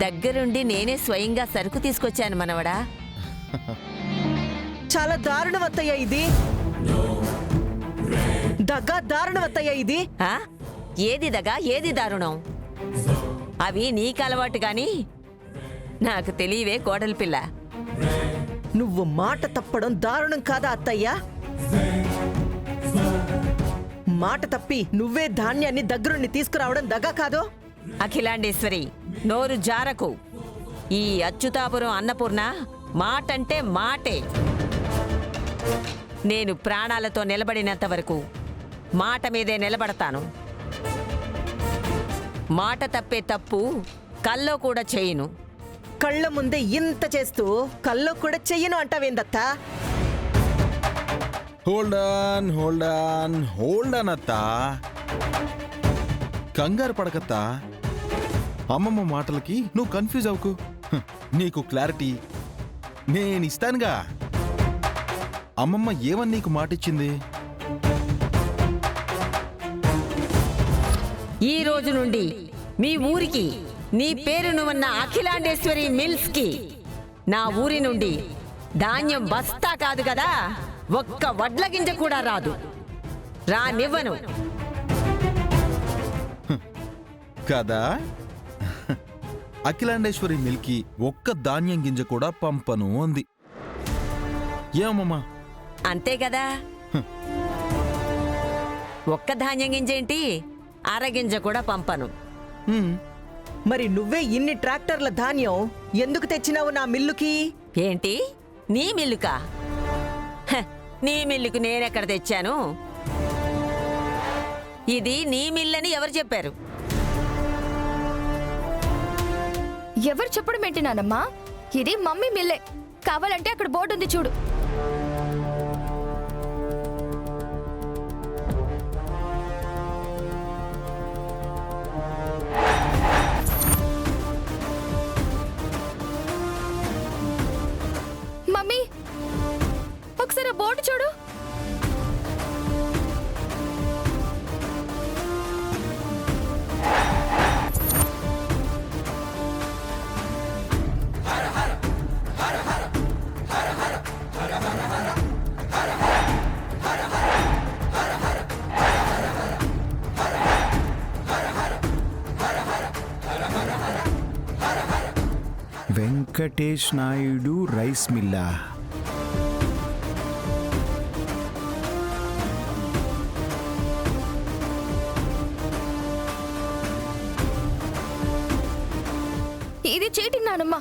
దగ్గరుండి నేనే స్వయంగా సరుకు తీసుకొచ్చాను మనవడా. చాలా దారుణం అత్తయ్య ఇది. దగ్గా దారుణం అత్తయ్య ఇది. ఆ? ఏది దగా ఏది దారుణం? అవి నీకు అలవాటు గాని నాకు తెలియవే కోడలి పిల్ల. నువ్వు మాట తప్పడం దారుణం కాదా అత్తయ్య? మాట తప్పి నువ్వే ధాన్యాన్ని దగ్గరుండి తీసుకురావడం దగా కాదు? అఖిలాండేశ్వరి, నోరు జారకు. ఈ అచ్యుతాపురం అన్నపూర్ణ మాటంటే మాటే. నేను ప్రాణాలతో నిలబడినంత వరకు మాట మీదే నిలబడతాను. మాట తప్పే తప్పు కల్లో కూడా చేయను. కళ్ళ ముందే ఇంత చేస్తూ కల్లో కూడా చెయ్యను అంటావేందత్తా? హోల్డ్ ఆన్ అత్తా. కంగారు పడకత్తా. అమ్మమ్మ మాటలకి నువ్వు కన్ఫ్యూజ్ అవ్వకు. నీకు క్లారిటీ నేనిస్తానుగా. అమ్మమ్మ ఏమని నీకు మాటిచ్చింది? ఈ రోజు నుండి మీ ఊరికి నీ పేరును ఉన్న అఖిలాండేశ్వరి మిల్స్ కి నా ఊరి నుండి ధాన్యం బస్తా కాదు కదా, ఒక్క వడ్ల గింజ కూడా రాదు. రానివ్వను కదా. అఖిలాండేశ్వరి మిల్కి ఒక్క ధాన్యం గింజ కూడా పంపను అంది. ఏమమ్మా? అంతే కదా. ఒక్క ధాన్యం గింజ ఏంటి, అరగింజ కూడా పంపను. మరి నువ్వే ఇన్ని ట్రాక్టర్ల ధాన్యం ఎందుకు తెచ్చినావు నా మిల్లుకి? ఏంటి, నీ మిల్లుకా? నీ మిల్లుకు నేనెక్కడ తెచ్చాను? ఇది నీ మిల్లని ఎవరు చెప్పారు? ఎవరు చెప్పడం ఏంటి నానమ్మా? ఇది మమ్మీ మిల్లే. కావాలంటే అక్కడ బోర్డు ఉంది చూడు. మమ్మీ, ఒకసారి ఆ బోర్డు చూడు. వెంకటేష్ నాయుడు రైస్ మిల్లా. ఇది చీటింగ్ నానమ్మా.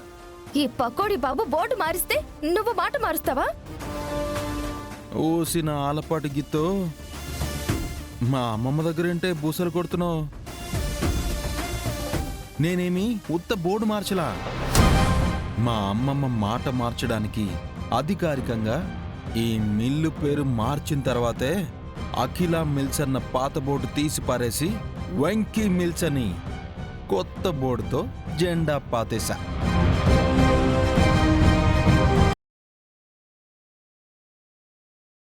ఈ పకోడీ బాబు బోర్డు మారిస్తే నువ్వు మాట మారుస్తావా? ఓసిన ఆలపాటి గిత్తో మా అమ్మమ్మ దగ్గరేంటే బూసలు కొడుతున్నావు? నేనేమి ఉత్త బోర్డు మార్చలా. మా అమ్మమ్మ మాట మార్చడానికి అధికారికంగా ఈ మిల్లు పేరు మార్చిన తర్వాతే అఖిల మిల్స్ అన్న పాత బోర్డు తీసి పారేసి వెంకీ మిల్స్ అని కొత్త బోర్డుతో జెండా పాతేశా.